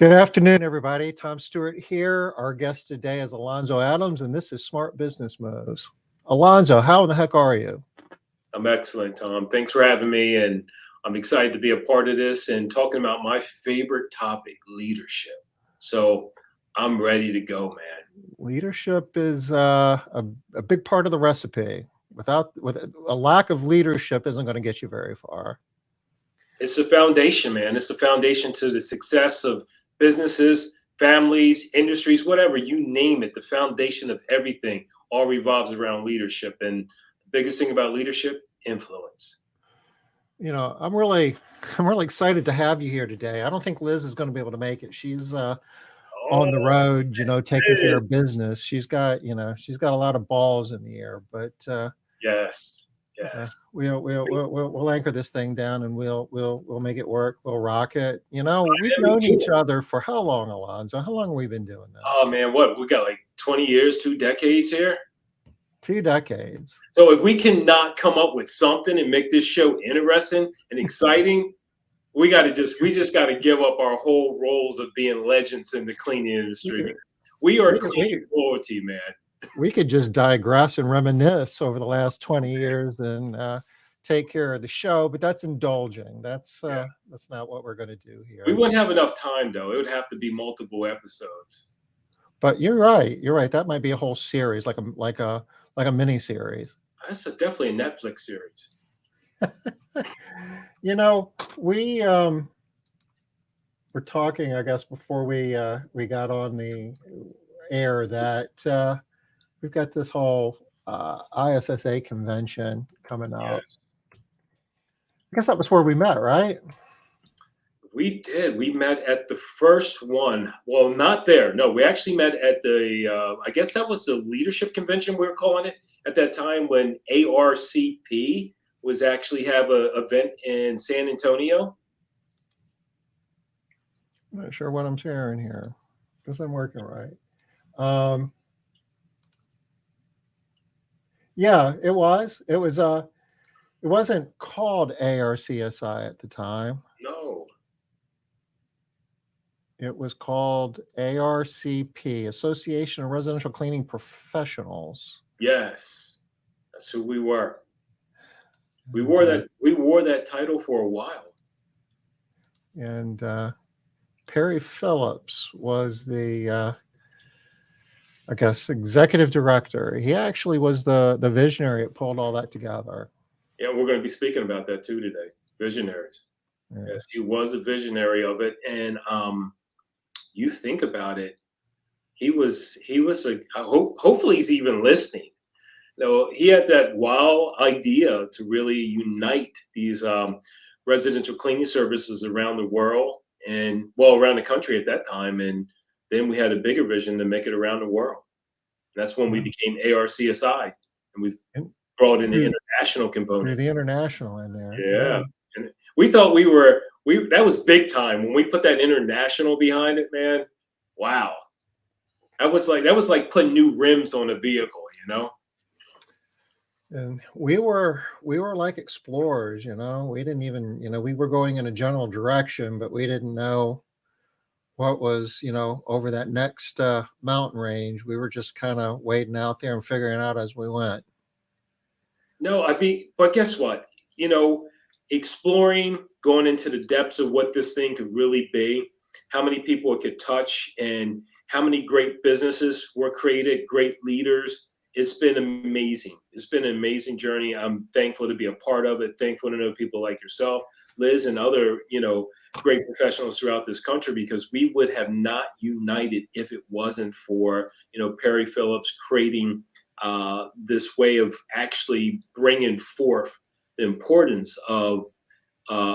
Good afternoon, everybody. Tom Stewart here. Our guest today is Alonzo Adams, and this is Smart Business Moves. Alonzo, how in the heck are you? I'm excellent, Tom. Thanks for having me, and I'm excited to be a part of this and talking about my favorite topic, leadership. So I'm ready to go, man. Leadership is a big part of the recipe. With a lack of leadership isn't going to get you very far. It's the foundation, man. It's the foundation to the success of businesses, families, industries, whatever you name it. The foundation of everything all revolves around leadership. And the biggest thing about leadership, influence. You know, I'm really excited to have you here today. I don't think Liz is going to be able to make it. She's on the Oh, road, taking it care is. of business. She's got a lot of balls in the air, but Yes, yeah, yes. we'll anchor this thing down and we'll make it work. We'll rock it. We've And we known do each it. other for how long, Alonzo? How long have we been doing Oh this? man, what we got like 20 years, 2 decades here. 2 decades. So if we cannot come up with something and make this show interesting and exciting, we just got to give up our whole roles of being legends in the cleaning We industry. could We are we could we cleaning could, royalty, man. we could just digress and reminisce over the last 20 years and take care of the show, but that's indulging. Yeah. That's not what we're going to do We here. wouldn't have enough time though. It would have to be multiple episodes. But you're right. You're right. That might be a whole series, like a mini series. That's definitely a Netflix series. You know, we were talking, I guess, before we got on the air that we've got this whole ISSA convention coming up. Yes, I guess that was where we met, right? we did. We met at the first one. Well, not there. No, we actually met at the. I guess that was the leadership convention we were calling it at that time when ARCP was actually have a event in San Antonio. I'm not sure what I'm sharing here because I'm working right. Um, yeah, it was. It was. It wasn't called ARCSI at the time. No. It was called ARCP, Association of Residential Cleaning Professionals. Yes, that's who we were. We And, wore that. We wore that title for a while. and Perry Phillips was the, I guess, executive director. He actually was the visionary that pulled all that together. Yeah, we're going to be speaking about that too today. Visionaries. Yeah. Yes, he was a visionary of it, and you think about it. He was a. Hopefully, he's even listening. No, he had that wild idea to really unite these residential cleaning services around the world and well around the country at that time, and then we had a bigger vision to make it around the world. That's when we Yeah. became ARCSI, and we And brought in the through, international through component. the international in there. Yeah. Yeah, and we thought we that was big time when we put that international behind it, man. Wow, that was like putting new rims on a vehicle, you know. And we were like explorers, We didn't even, we were going in a general direction, but we didn't know what was, over that next mountain range. We were just kind of wading out there and figuring it out as we went. No, I mean, but guess what? You know, exploring, going into the depths of what this thing could really be, how many people it could touch, and how many great businesses were created, great leaders. It's been amazing. It's been an amazing journey. I'm thankful to be a part of it. Thankful to know people like yourself, Liz, and other, great professionals throughout this country because we would have not united if it wasn't for, Perry Phillips creating this way of actually bringing forth the importance of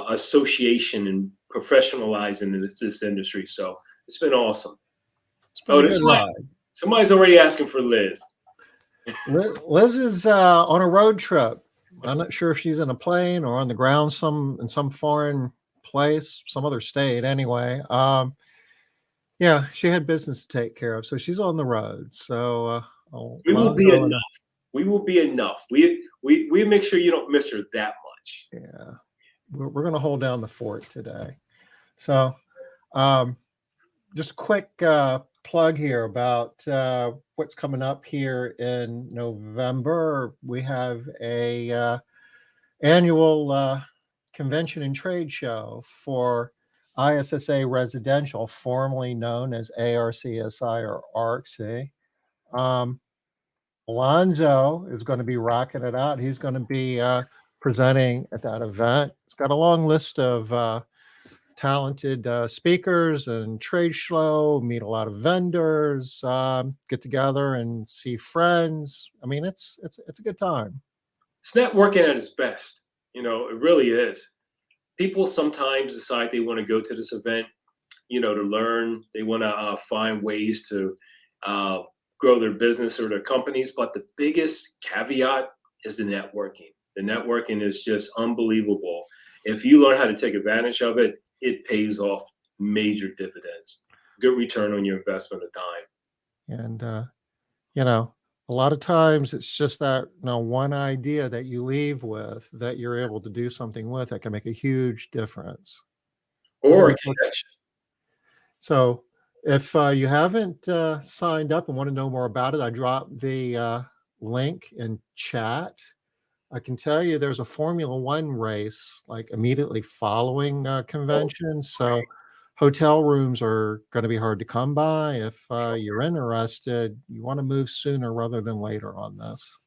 association and professionalizing this industry. So it's been awesome. It's been Oh, a good ride. somebody's already asking for Liz. Liz is on a road trip. I'm not sure if she's in a plane or on the ground, in some foreign place, some other state. Anyway, yeah, she had business to take care of, so she's on the road. So We will be Alonzo and enough. We will be enough. We make sure you don't miss her that much. yeah, we're going to hold down the fort today. So, um, just a quick plug here about what's coming up here in November. We have a annual convention and trade show for ISSA Residential, formerly known as ARCSI or ARCSI. Alonzo is going to be rocking it out. He's going to be presenting at that event. It's got a long list of talented speakers and trade show, meet a lot of vendors, get together and see friends. I mean, it's a good time. It's networking at its best. It really is. People sometimes decide they want to go to this event, to learn. They want to find ways to grow their business or their companies. But the biggest caveat is the networking. The networking is just unbelievable. If you learn how to take advantage of it, it pays off major dividends. Good return on your investment of time. And, a lot of times it's just that, one idea that you leave with that you're able to do something with that can make a huge difference. Or a connection. So if you haven't signed up and want to know more about it, I dropped the link in chat. I can tell you there's a Formula One race like immediately following convention. So hotel rooms are going to be hard to come by. If you're interested, you want to move sooner rather than later on this.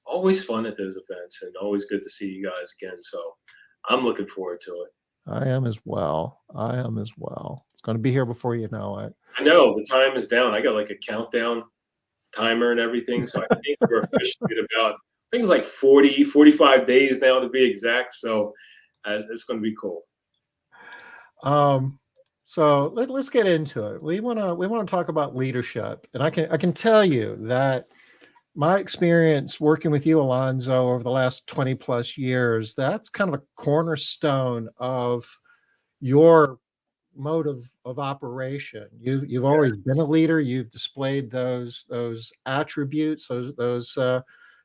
Always fun at those events and always good to see you guys again. So I'm looking forward to it. I am as well. It's going to be here before you know it. I know the time is down. I got like a countdown timer and everything. So I think we're officially at about, I think it's like 40, 45 days now to be exact. So it's going to be cool. So let's get into it. We want to talk about leadership, and I can tell you that my experience working with you, Alonzo, over the last 20 plus years, that's kind of a cornerstone of your mode of operation. You've always been a leader. You've displayed those attributes, those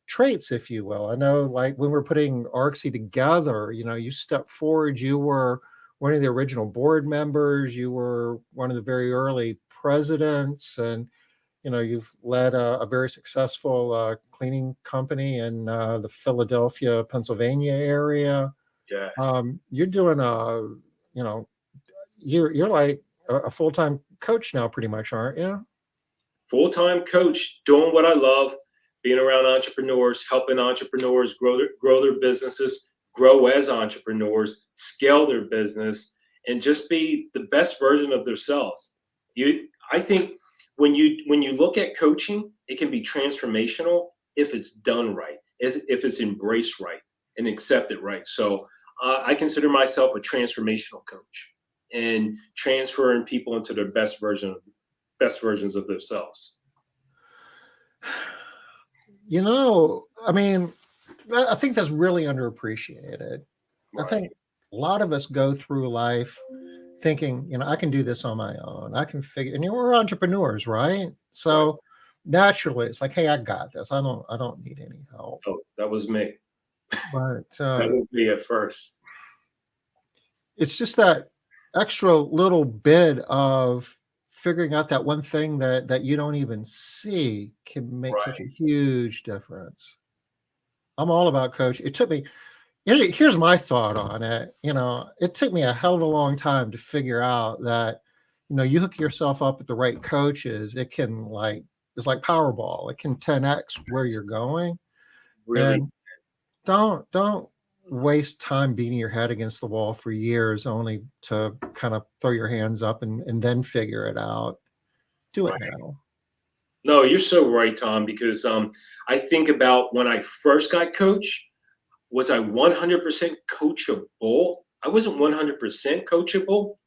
traits, if you will. I know, like when we're putting ARCSI together, you stepped forward. You were one of the original board members. You were one of the very early presidents, and you've led a very successful cleaning company in the Philadelphia, Pennsylvania area. Yes. You're doing you're like a full-time coach now, pretty much, aren't you? Full-time coach, doing what I love, being around entrepreneurs, helping entrepreneurs grow their businesses, grow as entrepreneurs, scale their business, and just be the best version of themselves. I think when you look at coaching, it can be transformational if it's done right, if it's embraced right and accepted right. So I consider myself a transformational coach and transferring people into their best versions of themselves. I mean, I think that's really underappreciated. Right. I think a lot of us go through life thinking, I can do this on my own. I can figure, and we're entrepreneurs, right? So naturally it's like, hey, I got this. I don't need any help. Oh, that was me. But that was me at first. It's just that extra little bit of figuring out that one thing that you don't even see can make such a huge difference. I'm all about coaching. It took me, here's my thought on it. It took me a hell of a long time to figure out that, you hook yourself up with the right coaches, it can it's like Powerball. It can 10x where you're going. Really? And don't waste time beating your head against the wall for years only to kind of throw your hands up and then figure it out. Do it now. No, you're so right, Tom, because I think about when I first got coached, was I 100% coachable? I wasn't 100% coachable,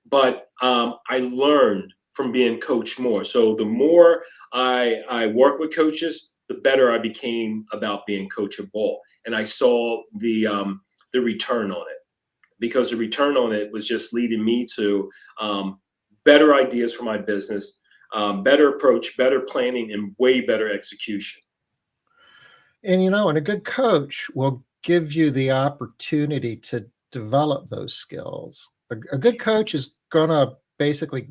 but I learned from being coached more. So the more I work with coaches, the better I became about being coachable. And I saw the return on it, because the return on it was just leading me to better ideas for my business, better approach, better planning, and way better execution. And and a good coach will give you the opportunity to develop those skills. A good coach is gonna basically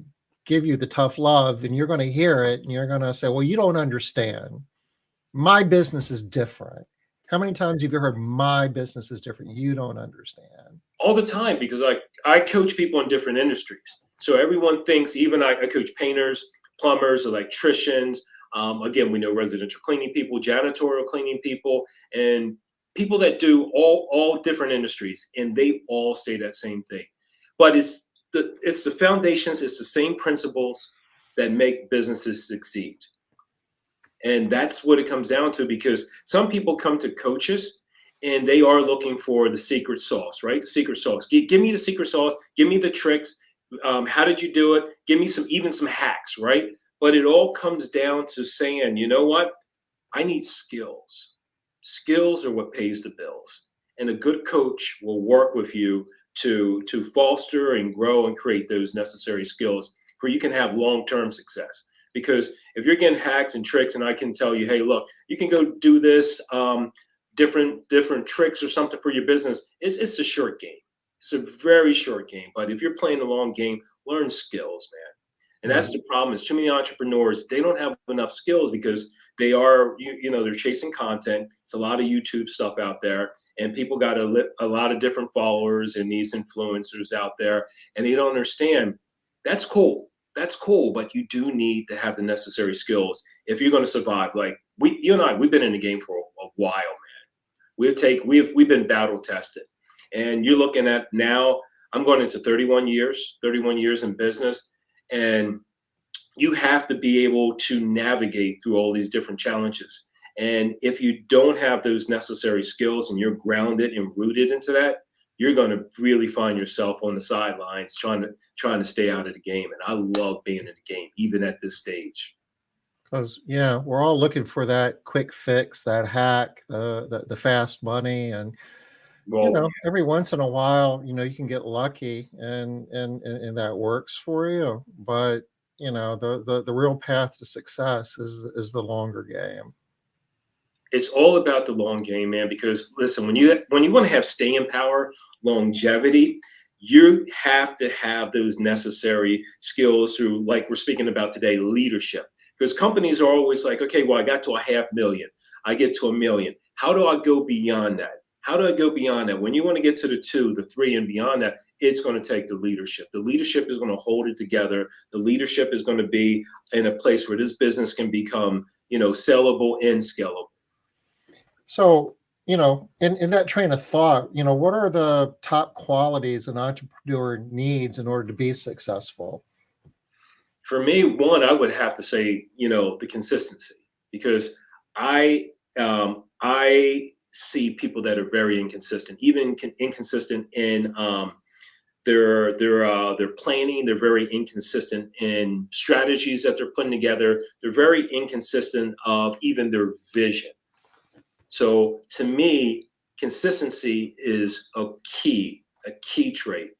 give you the tough love, and you're going to hear it and you're going to say, well, you don't understand. My business is different. How many times have you heard my business is different? You don't understand. All the time, because I coach people in different industries. So everyone thinks, even I coach painters, plumbers, electricians. Again, we know residential cleaning people, janitorial cleaning people, and people that do all different industries, and they all say that same thing. But it's the foundations, it's the same principles that make businesses succeed. And that's what it comes down to, because some people come to coaches and they are looking for the secret sauce, right? The secret sauce. Give me the secret sauce. Give me the tricks. How did you do it? Give me even some hacks, right? But it all comes down to saying, you know what? I need skills. Skills are what pays the bills. And a good coach will work with you to foster and grow and create those necessary skills for you can have long-term success. Because if you're getting hacks and tricks, and I can tell you, hey, look, you can go do this, different tricks or something for your business, it's a short game. It's a very short game. But if you're playing the long game, learn skills, man. And that's the problem, is too many entrepreneurs, they don't have enough skills because they are, they're chasing content. It's a lot of YouTube stuff out there, and people got a lot of different followers and these influencers out there, and they don't understand. That's cool. That's cool, but you do need to have the necessary skills if you're going to survive. Like you and I, we've been in the game for a while, man. We've been battle tested, and you're looking at now. I'm going into 31 years in business, and you have to be able to navigate through all these different challenges. And if you don't have those necessary skills and you're grounded and rooted into that, you're going to really find yourself on the sidelines trying to stay out of the game. And I love being in the game, even at this stage. Because we're all looking for that quick fix, that hack, the fast money, and every once in a while, you can get lucky, and that works for you. But the real path to success is the longer game. It's all about the long game, man. Because listen, when you want to have staying power, longevity, you have to have those necessary skills through, like we're speaking about today, leadership. Because companies are always like, okay, well, I got to 500,000, I get to 1 million. How do I go beyond that? How do I go beyond that? When you want to get to the 2, the 3, and beyond that, it's going to take the leadership. The leadership is going to hold it together. The leadership is going to be in a place where this business can become, sellable and scalable. So, in that train of thought, what are the top qualities an entrepreneur needs in order to be successful? For me, one, I would have to say, the consistency, because I see people that are very inconsistent, even inconsistent in their planning. They're very inconsistent in strategies that they're putting together. They're very inconsistent of even their vision. So to me, consistency is a key trait.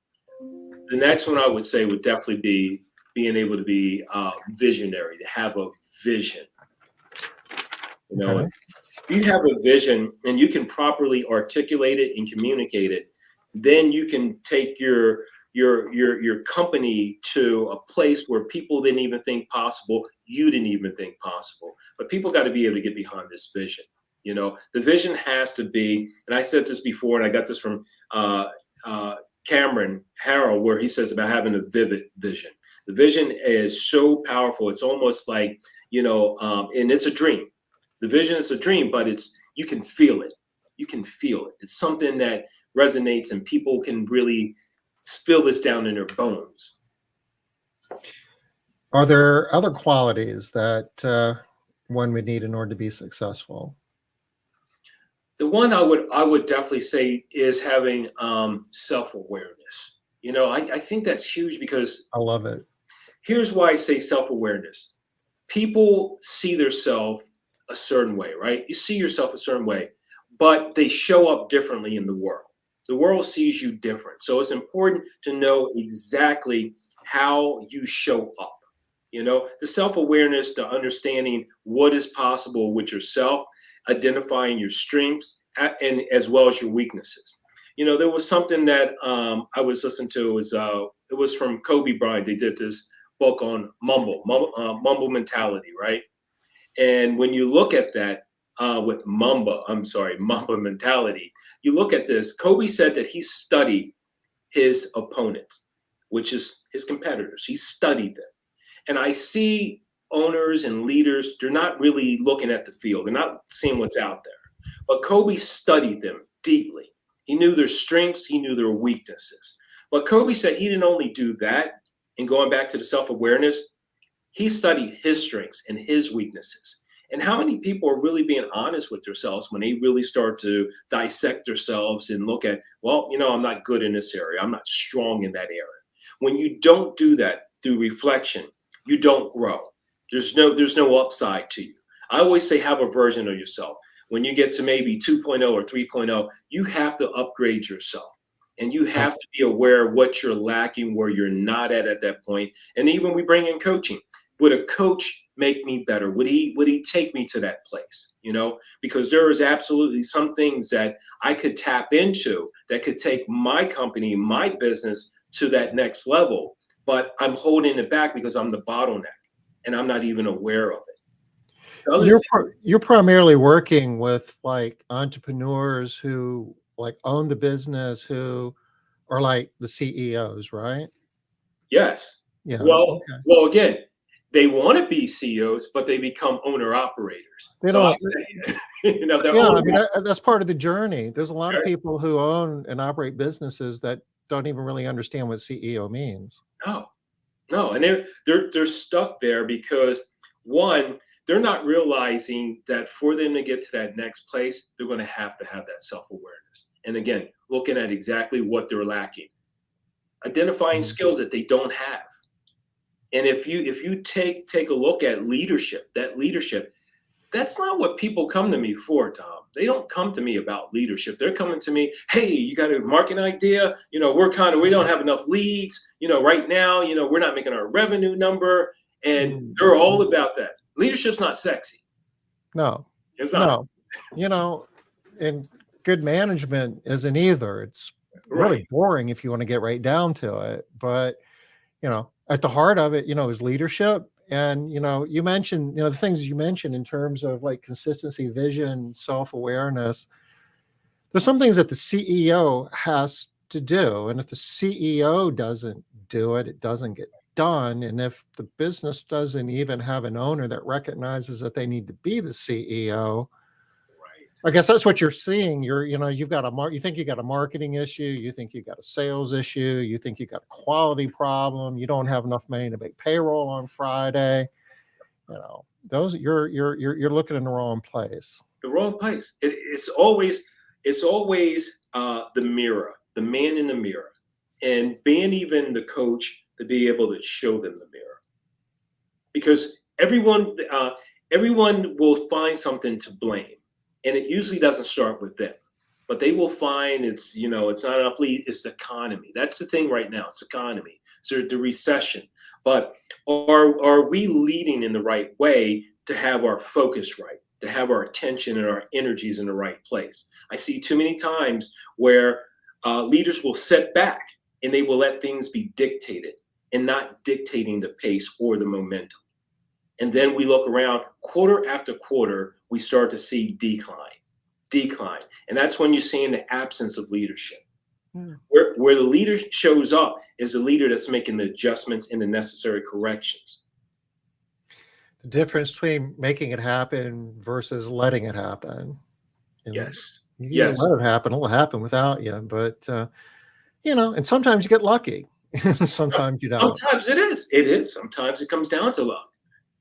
The next one I would say would definitely be being able to be visionary, to have a vision. Okay. If you have a vision and you can properly articulate it and communicate it, then you can take your company to a place where people didn't even think possible. You didn't even think possible. But people got to be able to get behind this vision. The vision has to be, and I said this before, and I got this from Cameron Harrell, where he says about having a vivid vision. The vision is so powerful. It's almost like, and it's a dream. The vision is a dream, but you can feel it. You can feel it. It's something that resonates, and people can really feel this down in their bones. Are there other qualities that one would need in order to be successful? The one I would definitely say is having self-awareness. I think that's huge, because I love it. Here's why I say self-awareness. People see themselves a certain way, right? You see yourself a certain way, but they show up differently in the world. The world sees you different. So it's important to know exactly how you show up. The self-awareness, the understanding what is possible with yourself, identifying your strengths, and as well as your weaknesses. There was something that I was listening to. It was from Kobe Bryant. They did this book on mumble mentality, right? And when you look at that with Mamba mentality, you look at this. Kobe said that he studied his opponents, which is his competitors. He studied them. And I see owners and leaders, they're not really looking at the field. They're not seeing what's out there. But Kobe studied them deeply. He knew their strengths, he knew their weaknesses. But Kobe said he didn't only do that, and going back to the self-awareness, he studied his strengths and his weaknesses. And how many people are really being honest with themselves when they really start to dissect themselves and look at, well, I'm not good in this area. I'm not strong in that area. When you don't do that through reflection, you don't grow. There's no upside to you. I always say have a version of yourself. When you get to maybe 2.0 or 3.0, you have to upgrade yourself. And you have to be aware of what you're lacking, where you're not at that point. And even we bring in coaching. Would a coach make me better? Would he take me to that place? Because there is absolutely some things that I could tap into that could take my company, my business to that next level. But I'm holding it back because I'm the bottleneck and I'm not even aware of it. You're primarily working with like entrepreneurs who like own the business, who are like the CEOs, right? Yes. Yeah. Well, okay. Again, they want to be CEOs, but they become owner operators. They So I don't. say, I mean, that's part of the journey. There's a lot of people who own and operate businesses that don't even really understand what CEO means. No, and they're stuck there because one, they're not realizing that for them to get to that next place, they're going to have that self-awareness. And again, looking at exactly what they're lacking, identifying skills that they don't have. And if you take a look at leadership, that's not what people come to me for, Tom. They don't come to me about leadership. They're coming to me, hey, you got a marketing idea? We don't have enough leads. Right now, we're not making our revenue number. And they're all about that. Leadership's not sexy. No, it's not. No. And good management isn't either. It's really boring if you want to get right down to it. But, at the heart of it, is leadership. And, you mentioned, the things you mentioned in terms of like consistency, vision, self-awareness. There's some things that the CEO has to do. And if the CEO doesn't do it, it doesn't get done. And if the business doesn't even have an owner that recognizes that they need to be the CEO, I guess that's what you're seeing. You've got you think you got a marketing issue, you think you got a sales issue, you think you got a quality problem, you don't have enough money to make payroll on Friday. Those you're looking in the wrong place. The wrong place. It's always the mirror, the man in the mirror, and being even the coach to be able to show them the mirror, because everyone will find something to blame. And it usually doesn't start with them, but they will find it's not enough lead. It's the economy. That's the thing right now. It's economy. So the recession. But are we leading in the right way to have our focus right, to have our attention and our energies in the right place? I see too many times where leaders will sit back and they will let things be dictated and not dictating the pace or the momentum. And then we look around quarter after quarter, we start to see decline. And that's when you're seeing the absence of leadership. Where the leader shows up is a leader that's making the adjustments and the necessary corrections. The difference between making it happen versus letting it happen. Yes. You let it happen, it'll happen without you. But, and sometimes you get lucky. Sometimes you don't. Sometimes it is. Sometimes it comes down to luck.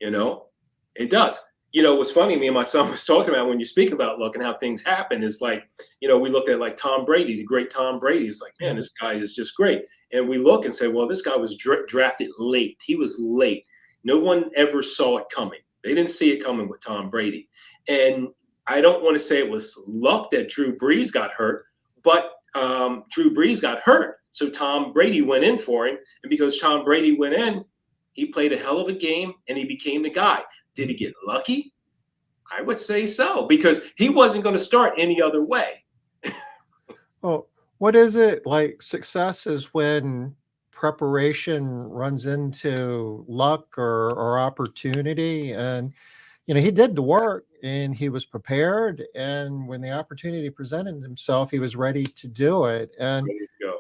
It does. What's funny, me and my son was talking about when you speak about luck and how things happen is like, we looked at like Tom Brady, the great Tom Brady. It's like, man, this guy is just great. And we look and say, well, this guy was drafted late. He was late. No one ever saw it coming. They didn't see it coming with Tom Brady. And I don't want to say it was luck that Drew Brees got hurt, but Drew Brees got hurt. So Tom Brady went in for him. And because Tom Brady went in, he played a hell of a game and he became the guy. Did he get lucky? I would say so, because he wasn't going to start any other way. Well, what is it like? Success is when preparation runs into luck or opportunity. And, he did the work and he was prepared. And when the opportunity presented himself, he was ready to do it. And, Ready to go.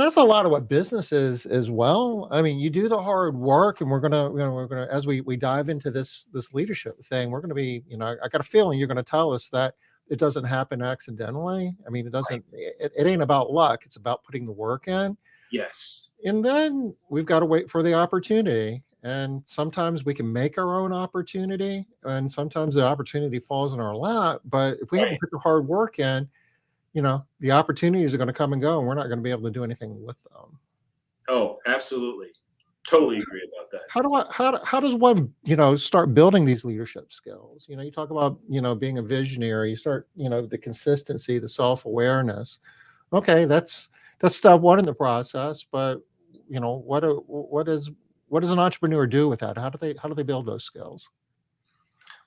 that's a lot of what business is as well. I mean, you do the hard work, and we're gonna, as we dive into this leadership thing, we're gonna be, I got a feeling you're gonna tell us that it doesn't happen accidentally. I mean, it doesn't. It ain't about luck. It's about putting the work in. Yes. And then we've got to wait for the opportunity. And sometimes we can make our own opportunity, and sometimes the opportunity falls in our lap. But if we haven't put the hard work in, the opportunities are going to come and go, and we're not going to be able to do anything with them. Oh, absolutely. Totally agree about that. How does one, start building these leadership skills? You talk about, being a visionary, you start, the consistency, the self-awareness. Okay, that's step one in the process, but what does an entrepreneur do with that? How do they build those skills?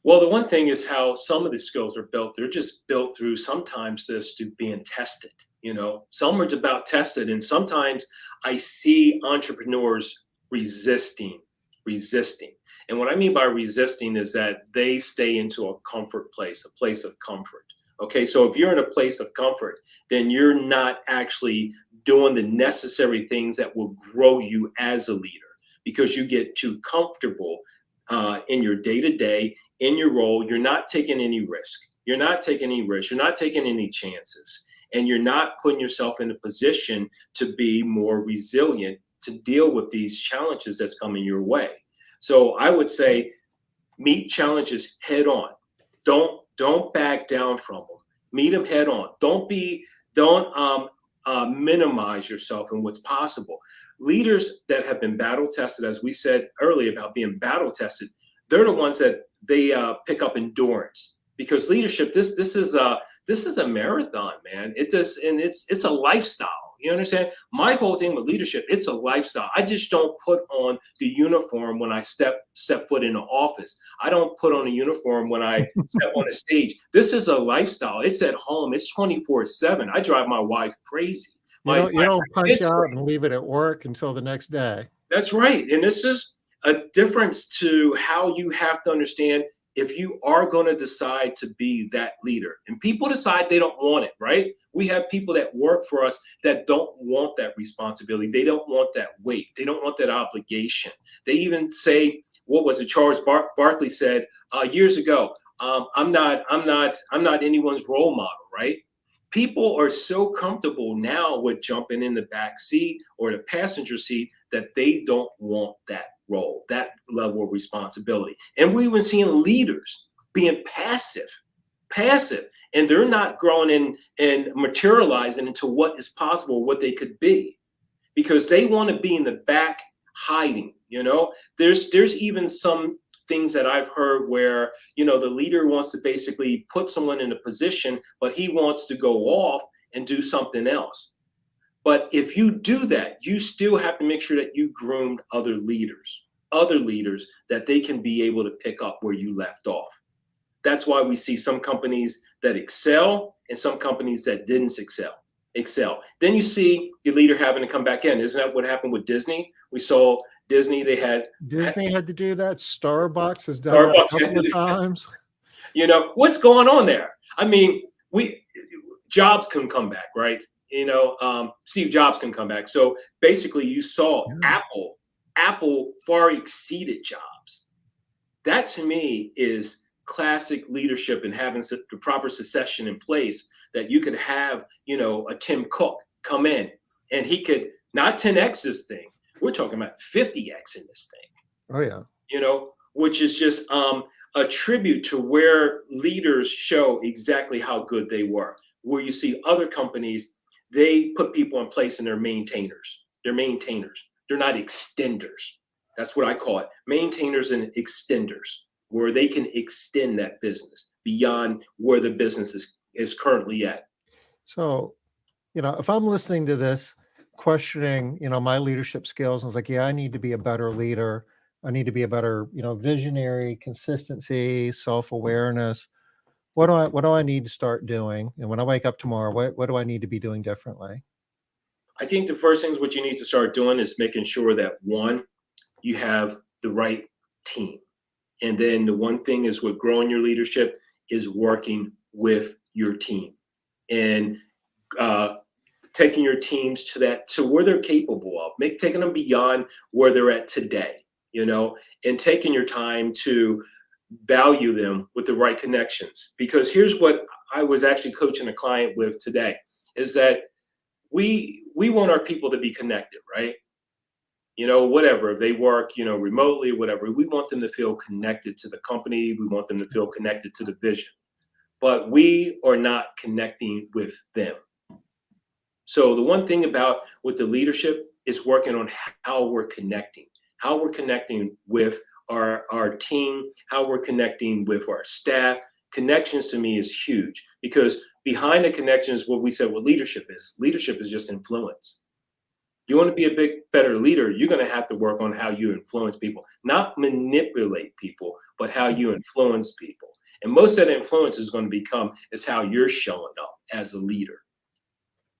Well, the one thing is how some of the skills are built. They're just built through sometimes this to being tested. Some are about tested, and sometimes I see entrepreneurs resisting. And what I mean by resisting is that they stay into a comfort place, a place of comfort. Okay, so if you're in a place of comfort, then you're not actually doing the necessary things that will grow you as a leader because you get too comfortable in your day to day, in your role. You're not taking any risk. You're not taking any chances. And you're not putting yourself in a position to be more resilient to deal with these challenges that's coming your way. So I would say meet challenges head on. Don't back down from them. Meet them head on. Don't minimize yourself and what's possible. Leaders that have been battle tested, as we said earlier about being battle tested, they're the ones that they pick up endurance, because leadership, this is a marathon, man. It's a lifestyle. You understand? My whole thing with leadership, it's a lifestyle. I just don't put on the uniform when I step foot in the office. I don't put on a uniform when I step on a stage. This is a lifestyle. It's at home. It's 24/7. I drive my wife crazy. You don't punch out and leave it at work until the next day. That's right. And this is a difference to how you have to understand if you are going to decide to be that leader. And people decide they don't want it, right? We have people that work for us that don't want that responsibility. They don't want that weight. They don't want that obligation. They even say, what was it? Charles Barkley said years ago, I'm not anyone's role model, right? People are so comfortable now with jumping in the back seat or the passenger seat that they don't want that role, that level of responsibility. And we've been seeing leaders being passive, and they're not growing and materializing into what is possible, what they could be, because they want to be in the back hiding. There's even some things that I've heard where, the leader wants to basically put someone in a position, but he wants to go off and do something else. But if you do that, you still have to make sure that you groomed other leaders that they can be able to pick up where you left off. That's why we see some companies that excel and some companies that didn't excel. Then you see your leader having to come back in. Isn't that what happened with Disney? We saw Disney had to do that. Starbucks has done that a couple of times. What's going on there? I mean, Jobs can come back, right? Steve Jobs can come back. So basically you saw Apple far exceeded Jobs. That to me is classic leadership, and having the proper succession in place, that you could have, a Tim Cook come in and he could not 10x this thing. We're talking about 50x in this thing. Oh yeah. Which is just a tribute to where leaders show exactly how good they were. Where you see other companies, they put people in place and they're maintainers. They're not extenders. That's what I call it. Maintainers and extenders, where they can extend that business beyond where the business is currently at. So, if I'm listening to this, questioning, my leadership skills, I was like, yeah, I need to be a better leader. I need to be a better, visionary, consistency, self-awareness. What do I need to start doing? And when I wake up tomorrow, what do I need to be doing differently? I think the first things what you need to start doing is making sure that one, you have the right team. And then the one thing is with growing your leadership is working with your team and uh, taking your teams to where they're capable of, taking them beyond where they're at today, and taking your time to value them with the right connections. Because here's what I was actually coaching a client with today is that we want our people to be connected, right? Whatever, if they work, remotely, whatever, we want them to feel connected to the company. We want them to feel connected to the vision, but we are not connecting with them. So the one thing about with the leadership is working on how we're connecting with our team, how we're connecting with our staff. Connections to me is huge because behind the connections, what we said what leadership is just influence. You want to be a better leader, you're going to have to work on how you influence people, not manipulate people, but how you influence people. And most of that influence is going to is how you're showing up as a leader.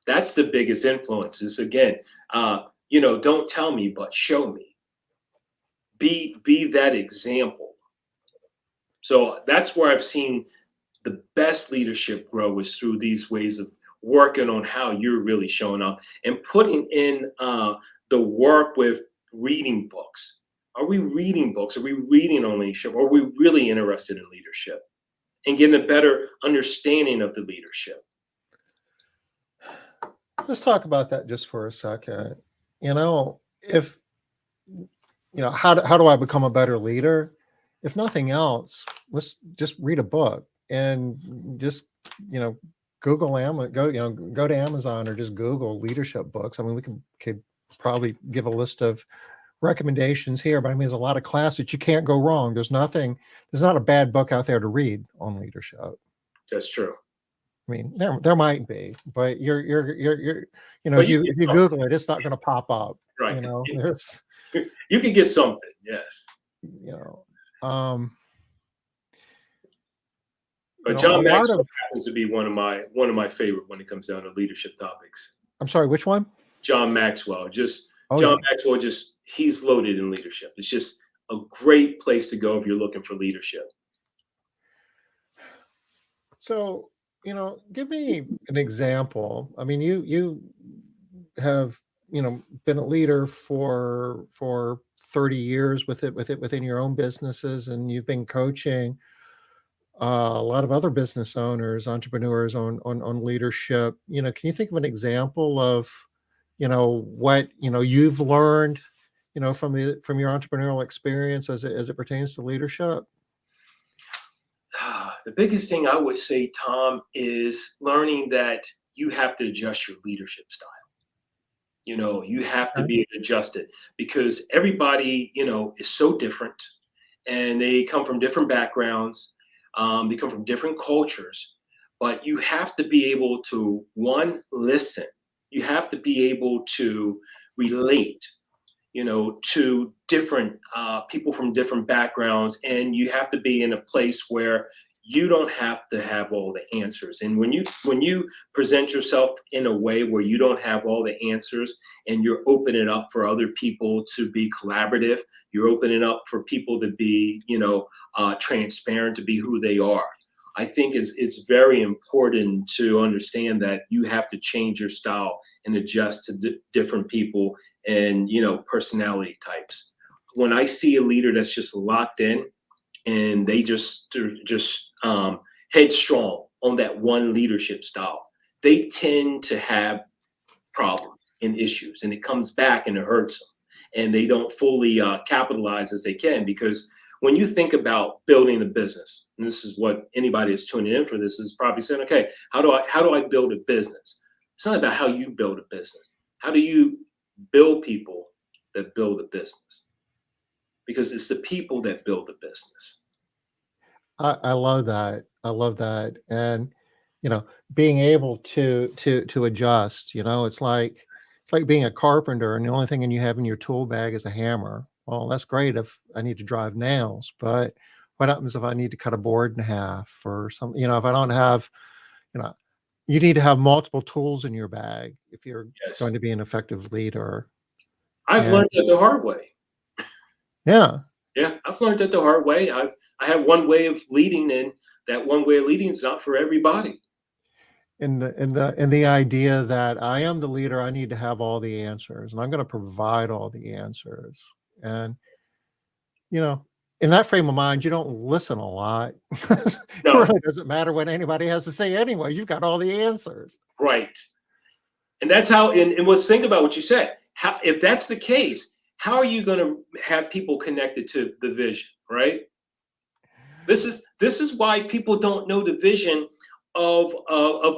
That's the biggest influence is, again, don't tell me, but show me. Be that example. So that's where I've seen the best leadership grow is through these ways of working on how you're really showing up and putting in the work with reading books. Are we reading books? Are we reading on leadership? Are we really interested in leadership and getting a better understanding of the leadership? Let's talk about that just for a second. If how do I become a better leader? If nothing else, let's just read a book and just Google go to Amazon or just Google leadership books. I mean, we could probably give a list of recommendations here, but I mean, there's a lot of classes. You can't go wrong. There's not a bad book out there to read on leadership. That's true. I mean, there might be, but if you Google it, it's not going to pop up. Right. There's you can get something. Yes. But John Maxwell happens to be one of my favorite when it comes down to leadership topics. I'm sorry, which one? John Maxwell. Maxwell, he's loaded in leadership. It's just a great place to go if you're looking for leadership. So, give me an example. I mean, you have, been a leader for 30 years within your own businesses, and you've been coaching a lot of other business owners, entrepreneurs on leadership. Can you think of an example of, what, you've learned, from your entrepreneurial experience as it pertains to leadership? The biggest thing I would say, Tom, is learning that you have to adjust your leadership style. You have to be adjusted because everybody, is so different and they come from different backgrounds. They come from different cultures, but you have to be able to, one, listen. You have to be able to relate, to different people from different backgrounds. And you have to be in a place where you don't have to have all the answers. And when you present yourself in a way where you don't have all the answers and you're opening up for other people to be collaborative, you're opening up for people to be, transparent, to be who they are. I think it's very important to understand that you have to change your style and adjust to different people and, personality types. When I see a leader that's just locked in and they're just headstrong on that one leadership style, they tend to have problems and issues, and it comes back and it hurts them, and they don't fully capitalize as they can. Because when you think about building a business, and this is what anybody that's tuning in for this is probably saying, okay, how do I build a business? It's not about how you build a business. How do you build people that build a business? Because it's the people that build the business. I love that. And being able to adjust. It's like being a carpenter, and the only thing you have in your tool bag is a hammer. Well, that's great if I need to drive nails, but what happens if I need to cut a board in half or something? If I don't have, you need to have multiple tools in your bag if you're going Yes. to be an effective leader. I've And learned that the hard way. yeah, Yeah, I've learned that the hard way. I have one way of leading, and that one way of leading is not for everybody. in the idea that I am the leader, I need to have all the answers, and I'm going to provide all the answers. And you know, in that frame of mind, you don't listen a lot. It No, really doesn't matter what anybody has to say anyway. You've got all the answers. right. And that's how. And let's think about what you said. How, if that's the case, how are you going to have people connected to the vision? Right. This is why people don't know the vision of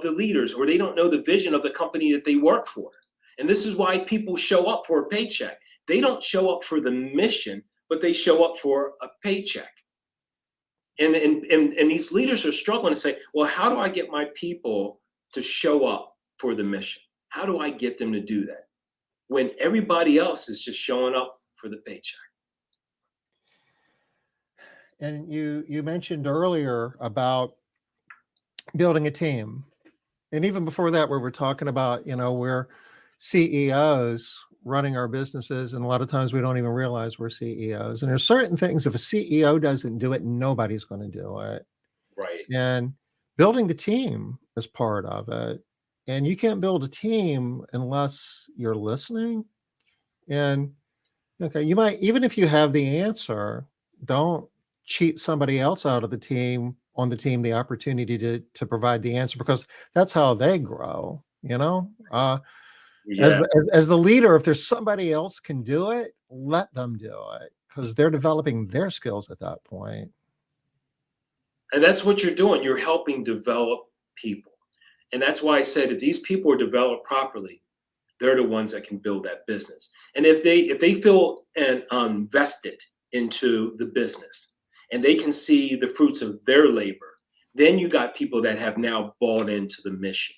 the leaders, or they don't know the vision of the company that they work for. And this is why people show up for a paycheck. They don't show up for the mission, but they show up for a paycheck. And these leaders are struggling to say, well, how do I get my people to show up for the mission? How do I get them to do that when everybody else is just showing up for the paycheck? And you mentioned earlier about building a team. And even before that, we were talking about, we're CEOs running our businesses, and a lot of times we don't even realize we're CEOs. And there's certain things, if a CEO doesn't do it, nobody's going to do it. Right. And building the team is part of it. And you can't build a team unless you're listening. And okay, you might, even if you have the answer, don't cheat somebody else out of the team on the team the opportunity to provide the answer, because that's how they grow. As Yeah. as the leader, if there's somebody else can do it, let them do it, because they're developing their skills at that point. And that's what you're doing. You're helping develop people. And that's why I said if these people are developed properly, they're the ones that can build that business. And if they feel and invested into the business and they can see the fruits of their labor, then you got people that have now bought into the mission.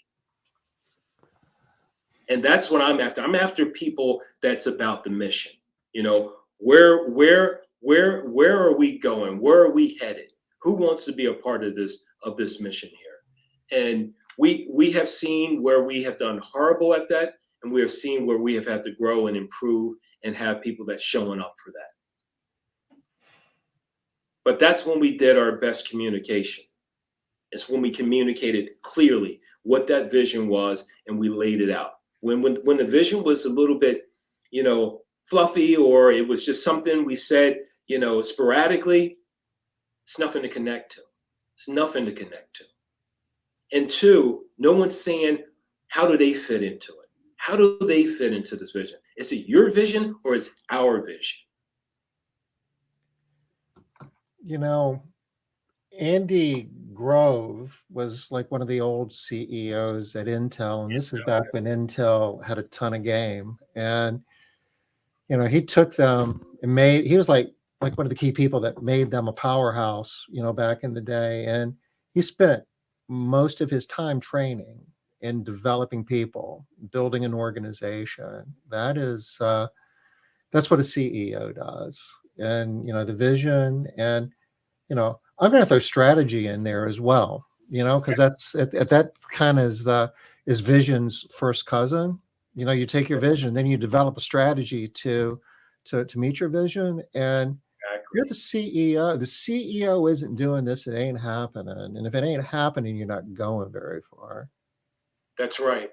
And that's what I'm after. I'm after people that's about the mission. You know, where are we going? Where are we headed? Who wants to be a part of this mission here? And we have seen where we have done horrible at that, and we have seen where we have had to grow and improve and have people that's showing up for that. But that's when we did our best communication. It's when we communicated clearly what that vision was and we laid it out. When the vision was a little bit, fluffy, or it was just something we said, sporadically, it's nothing to connect to. It's nothing to connect to. And two, no one's saying, how do they fit into it? How do they fit into this vision? Is it your vision or is it our vision? You know, Andy Grove was like one of the old CEOs at Intel, and this is back when Intel had a ton of game. And he took them and he was like one of the key people that made them a powerhouse, back in the day. And he spent most of his time training and developing people, building an organization. That's what a CEO does. And the vision, and I'm going to throw strategy in there as well, because that's at that kind of is vision's first cousin. You take your vision, then you develop a strategy to meet your vision. And you're the CEO. The CEO isn't doing this, it ain't happening. And if it ain't happening, you're not going very far. That's right.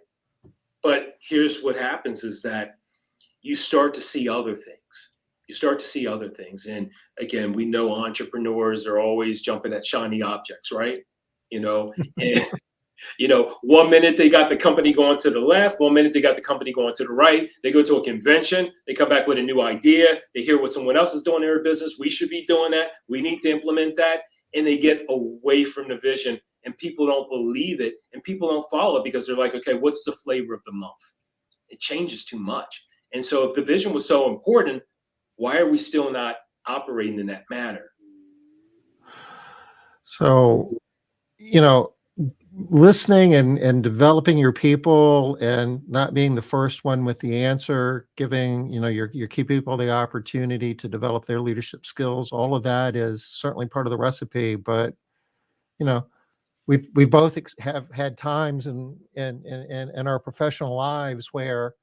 But here's what happens is that you start to see other things. You start to see other things. And again, we know entrepreneurs are always jumping at shiny objects, right? And 1 minute they got the company going to the left, 1 minute they got the company going to the right. They go to a convention, they come back with a new idea, they hear what someone else is doing in their business. We should be doing that. We need to implement that. And they get away from the vision, and people don't believe it, and people don't follow it because they're like, okay, what's the flavor of the month? It changes too much. And so if the vision was so important, why are we still not operating in that manner? So, listening and developing your people, and not being the first one with the answer, giving, your key people the opportunity to develop their leadership skills, all of that is certainly part of the recipe. But, you know, we both have had times in our professional lives where,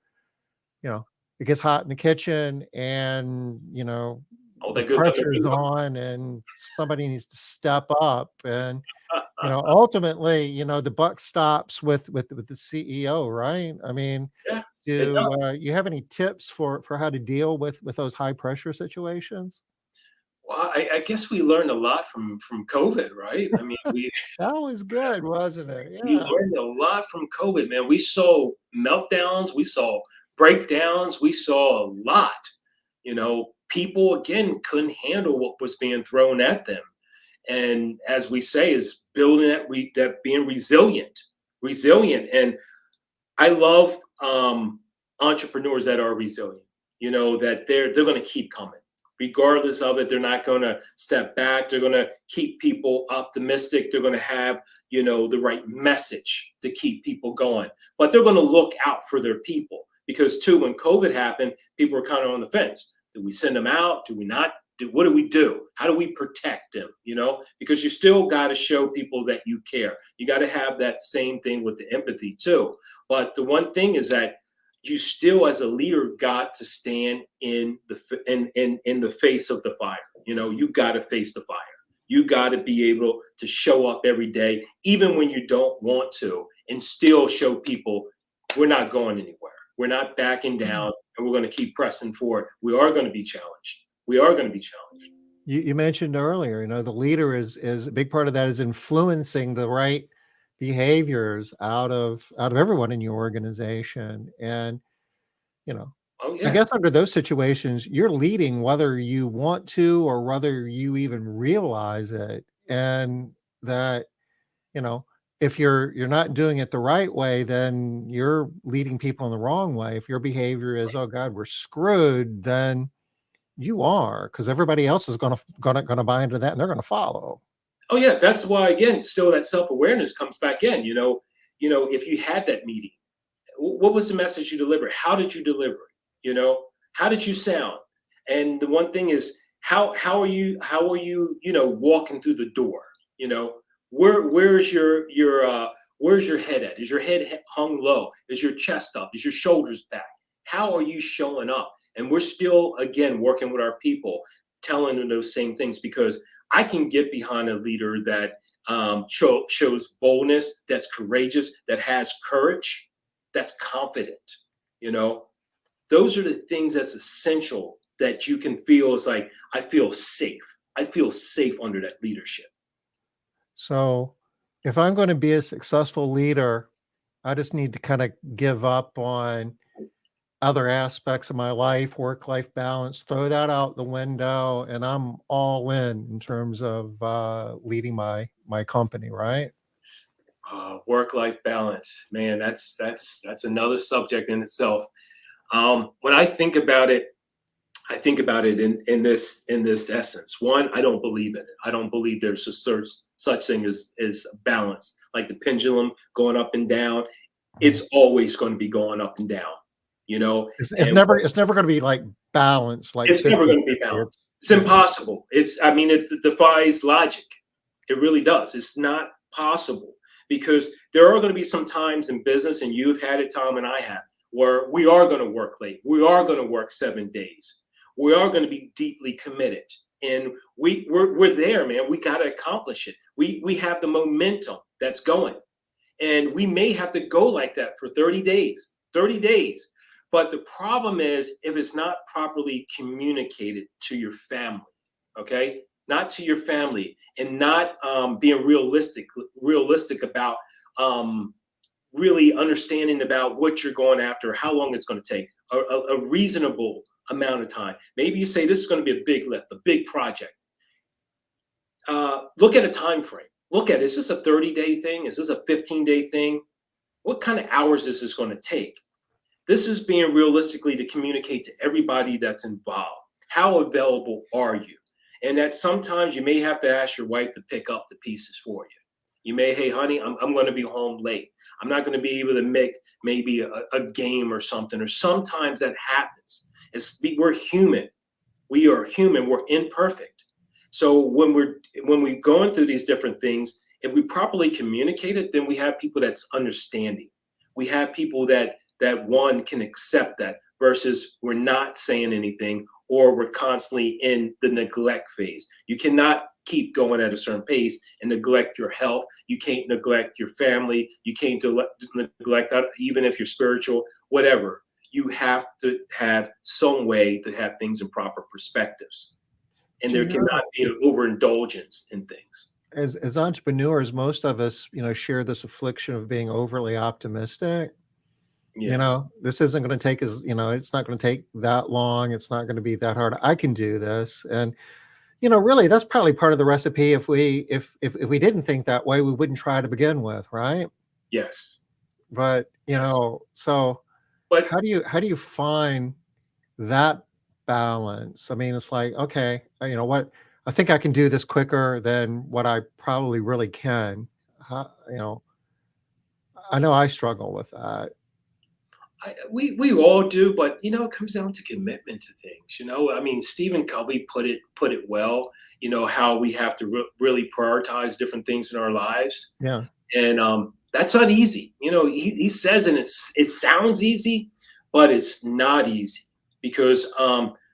you know, it gets hot in the kitchen and, you know, All the that good stuff that pressure's we on and somebody needs to step up. And, you know, ultimately, you know, the buck stops with the CEO, right? I mean, yeah, it do does. you have any tips for how to deal with those high pressure situations? Well, I guess we learned a lot from COVID, right? I mean, That was good, wasn't it? we Yeah. learned a lot from COVID, man. We saw meltdowns, we saw breakdowns, we saw a lot. You know, people again couldn't handle what was being thrown at them. And as we say, is building that being resilient. And I love entrepreneurs that are resilient. You know that they're going to keep coming, regardless of it. They're not going to step back. They're going to keep people optimistic. They're going to have the right message to keep people going. But they're going to look out for their people because too, when COVID happened, people were kind of on the fence. Do we send them out? Do we not? What do we do? How do we protect them? Because you still got to show people that you care. You got to have that same thing with the empathy too. But the one thing is that you still, as a leader, got to stand in the face of the fire. You got to face the fire. You got to be able to show up every day, even when you don't want to, and still show people we're not going anywhere. We're not backing down, and we're going to keep pressing forward. We are going to be challenged. We are going to be challenged. You mentioned earlier, you know, the leader is a big part of that is influencing the right behaviors out of everyone in your organization. And, you know, Oh I yeah. guess under those situations, you're leading whether you want to or whether you even realize it. And that, you know, if you're not doing it the right way, then you're leading people in the wrong way. If your behavior is, oh God, we're screwed, then you are, because everybody else is gonna buy into that and they're gonna follow. Oh yeah. That's why again, still that self awareness comes back in. If you had that meeting, what was the message you delivered? How did you deliver it? How did you sound? And the one thing is, how are you walking through the door? Where's your head at? Is your head hung low? Is your chest up? Is your shoulders back? How are you showing up? And we're still again working with our people, telling them those same things because I can get behind a leader that shows boldness, that's courageous, that has courage, that's confident. You know, those are the things that's essential that you can feel is like, I feel safe. I feel safe under that leadership. So, if I'm gonna be a successful leader, I just need to kinda give up on other aspects of my life, work-life balance, throw that out the window, and I'm all in terms of, leading my company, right? Work-life balance, man, that's another subject in itself. When I think about it in this essence. One, I don't believe in it. I don't believe there's a such thing as balance, like the pendulum going up and down. Mhm. It's always going to be going up and down, It's and never gonna be, like, balanced, like it's never going to 50/50. be balanced. It's Yeah. impossible. I mean, it defies logic. It really does. It's not possible because there are going to be some times in business, and you've had it, Tom, and I have, where we are going to work late. We are going to work 7 days. We are going to be deeply committed, and we're there, man. We got to accomplish it. We have the momentum that's going, and we may have to go like that for 30 days. 30 days. But the problem is if it's not properly communicated to your family, okay? Not to your family, and not being realistic about really understanding about what you're going after, how long it's going to take, a reasonable amount of time. Maybe you say this is going to be a big lift, a big project. Look at a time frame. Look at, is this a 30-day thing? Is this a 15-day thing? What kind of hours is this going to take? This is being realistically to communicate to everybody that's involved. How available are you? And that sometimes you may have to ask your wife to pick up the pieces for you. You may, hey, honey, I'm going to be home late. I'm not going to be able to make maybe a game or something. Or sometimes that happens. We're human. We are human. We're imperfect. So when we're going through these different things, If we properly communicate it, then we have people that's understanding. We have people that one can accept that versus we're not saying anything or we're constantly in the neglect phase. You cannot keep going at a certain pace and neglect your health. You can't neglect your family. You can't neglect that, even if you're spiritual, whatever. You have to have some way to have things in proper perspectives. And Do you there cannot know, be an overindulgence in things. as entrepreneurs, most of us, share this affliction of being overly optimistic. Yes. This isn't going to take as, it's not going to take that long. It's not going to be that hard. I can do this. And, really that's probably part of the recipe. If we didn't think that way, we wouldn't try to begin with, right? Yes. But, Yes. so But how do you find that balance? I mean, it's like, okay, what, I think I can do this quicker than what I probably really can. I know I struggle with that. we all do, but it comes down to commitment to things. I mean, Stephen Covey put it well. How we have to really prioritize different things in our lives, Yeah. and that's not easy. He says, and it sounds easy, but it's not easy because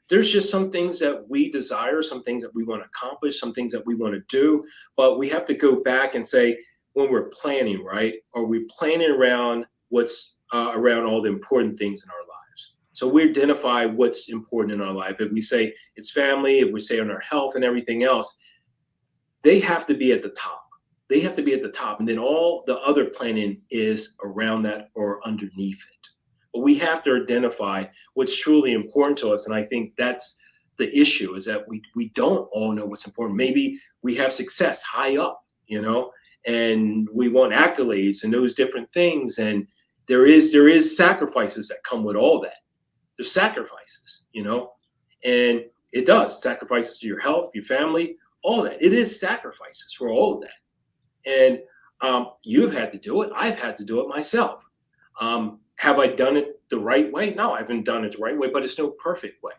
there's just some things that we desire, some things that we want to accomplish, some things that we want to do, but we have to go back and say when we're planning, right? Are we planning around what's around all the important things in our lives? So we identify what's important in our life. If we say it's family, if we say on our health and everything else, they have to be at the top. They have to be at the top. And then all the other planning is around that or underneath it. But we have to identify what's truly important to us. And I think that's the issue is that we don't all know what's important. Maybe we have success high up, and we want accolades and those different things. And there is sacrifices that come with all that. There's sacrifices, and it does sacrifices to your health, your family, all that. It is sacrifices for all of that. And you've had to do it. I've had to do it myself. Have I done it the right way? No, I haven't done it the right way, but it's no perfect way.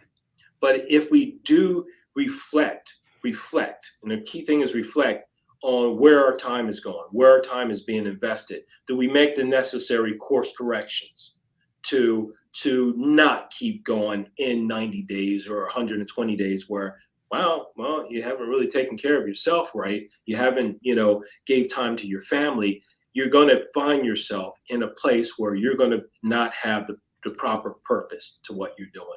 But if we do reflect, and the key thing is reflect on where our time is going, where our time is being invested. Do we make the necessary course corrections to not keep going in 90 days or 120 days where, wow, well, you haven't really taken care of yourself, right? You haven't, gave time to your family. You're going to find yourself in a place where you're going to not have the proper purpose to what you're doing.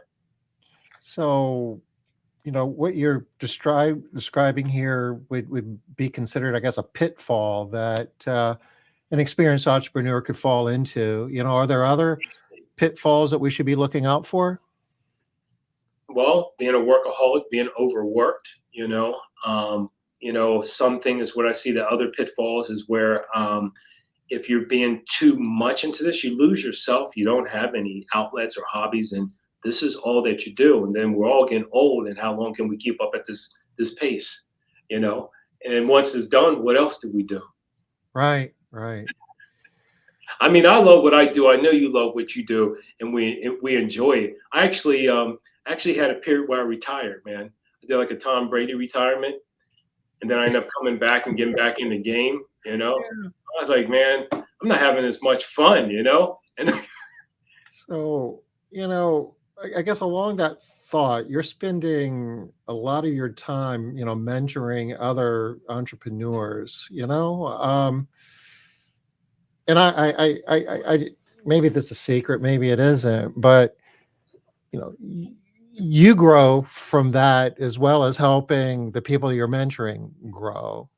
So, what you're describing here would be considered, I guess, a pitfall that an experienced entrepreneur could fall into. Are there other pitfalls that we should be looking out for? Well, being a workaholic, being overworked, some things what I see the other pitfalls is where if you're being too much into this, you lose yourself. You don't have any outlets or hobbies, and this is all that you do. And then we're all getting old, and how long can we keep up at this pace? And once it's done, what else do we do? Right, right. I mean, I love what I do. I know you love what you do, and we enjoy it. I actually had a period where I retired, man. I did like a Tom Brady retirement, and then I ended up coming back and getting back in the game. Yeah. I was like, man, I'm not having as much fun, And So, I guess along that thought, you're spending a lot of your time, mentoring other entrepreneurs, and maybe this is a secret, maybe it isn't, but you grow from that as well as helping the people you're mentoring grow.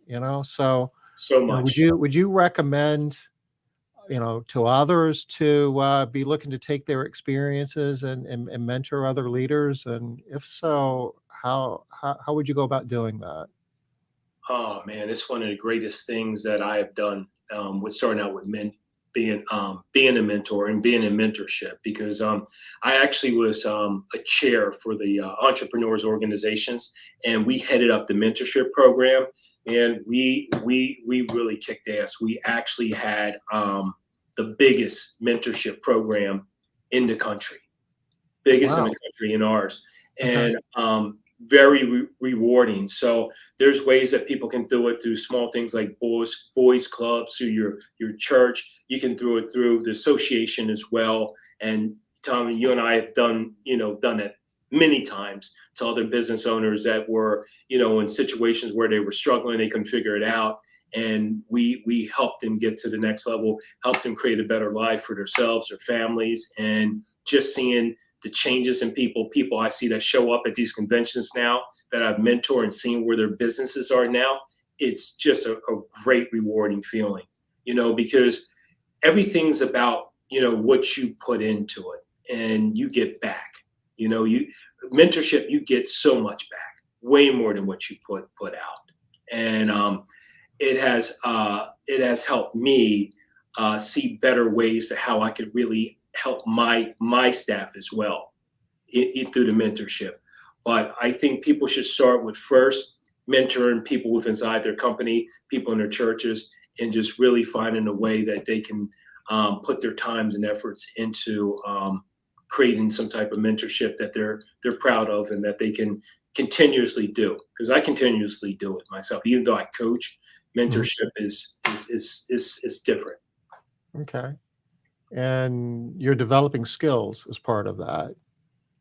So so would much. you recommend to others to be looking to take their experiences and mentor other leaders, and if so, how would you go about doing that? Oh man, it's one of the greatest things that I have done with starting out with men being a mentor and being in mentorship because I actually was a chair for the entrepreneurs organizations and we headed up the mentorship program and we really kicked ass. We actually had the biggest mentorship program in the country, biggest in Wow. the country in ours, Okay. and very rewarding. So there's ways that people can do it through small things like boys clubs, through your church. You can do it through the association as well. And Tom, you and I have done it many times to other business owners that were, in situations where they were struggling, they couldn't figure it out. And we helped them get to the next level, helped them create a better life for themselves, their families, and just seeing the changes in people I see that show up at these conventions now that I've mentored and seen where their businesses are now. It's just a great rewarding feeling, because everything's about, what you put into it and you get back, you mentorship, you get so much back, way more than what you put out. And it has helped me see better ways to how I could really help my staff as well through the mentorship. But I think people should start with first mentoring people with inside their company, people in their churches, and just really finding a way that they can put their times and efforts into creating some type of mentorship that they're proud of and that they can continuously do. Because I continuously do it myself, even though I coach. Mentorship is different. Okay. And you're developing skills as part of that.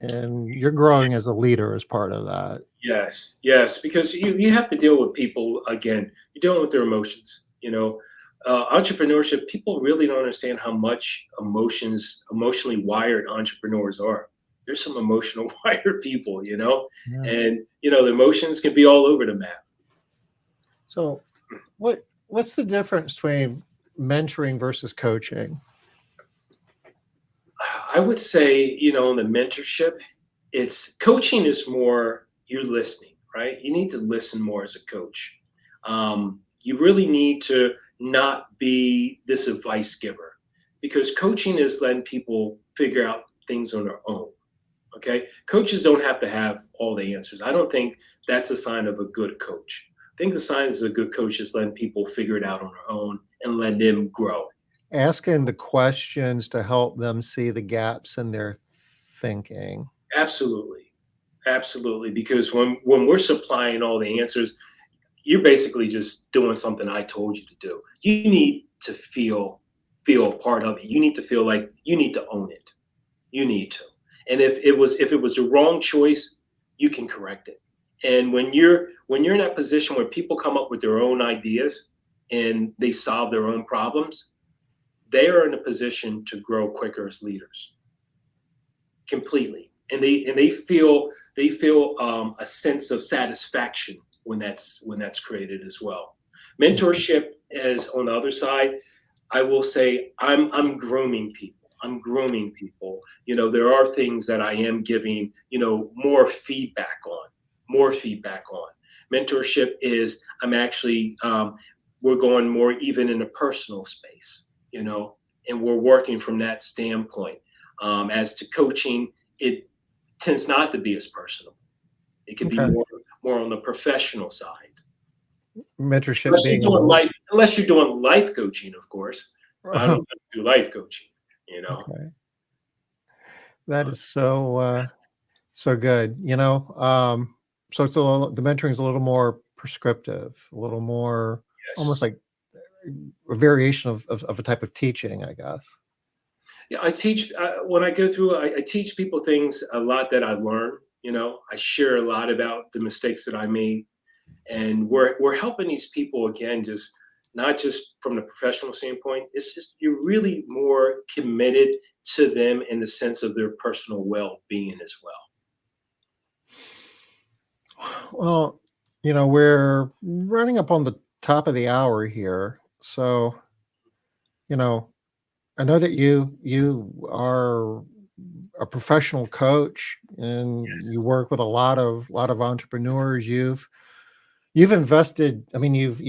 And you're growing as a leader as part of that. Yes, because you have to deal with people again. You're dealing with their emotions. Entrepreneurship. People really don't understand how much emotionally wired entrepreneurs are. There's some emotional wired people, Yeah. and the emotions can be all over the map. So, what's the difference between mentoring versus coaching? I would say, in the mentorship, it's coaching is more you listening, right? You need to listen more as a coach. You really need to not be this advice giver, because coaching is letting people figure out things on their own. Okay. Coaches don't have to have all the answers. I don't think that's a sign of a good coach. I think the sign of a good coach is letting people figure it out on their own and letting them grow. Asking the questions to help them see the gaps in their thinking. Absolutely, because when we're supplying all the answers, you're basically just doing something I told you to do. You need to feel a part of it. You need to feel like you need to own it. You need to. And if it was the wrong choice, you can correct it. And when you're in that position where people come up with their own ideas and they solve their own problems, they are in a position to grow quicker as leaders. Completely. And they feel a sense of satisfaction when that's created as well. Mentorship is on the other side. I will say I'm grooming people. There are things that I am giving, more feedback on. Mentorship is I'm actually we're going more even in a personal space, and we're working from that standpoint. As to coaching, it tends not to be as personal. It can be more on the professional side. Mentorship Unless you're doing life coaching, of course. I don't do life coaching, Okay. That is so good. So it's the mentoring is a little more prescriptive, a little more almost like a variation of a type of teaching, I guess. Yeah, I teach when I go through. I teach people things a lot that I learned. I share a lot about the mistakes that I made, and we're helping these people again, just not just from the professional standpoint. It's just you're really more committed to them in the sense of their personal well-being as well. Well, we're running up on the top of the hour here, so I know that you are a professional coach and you Yes. work with a lot of entrepreneurs. You've invested. I mean, you've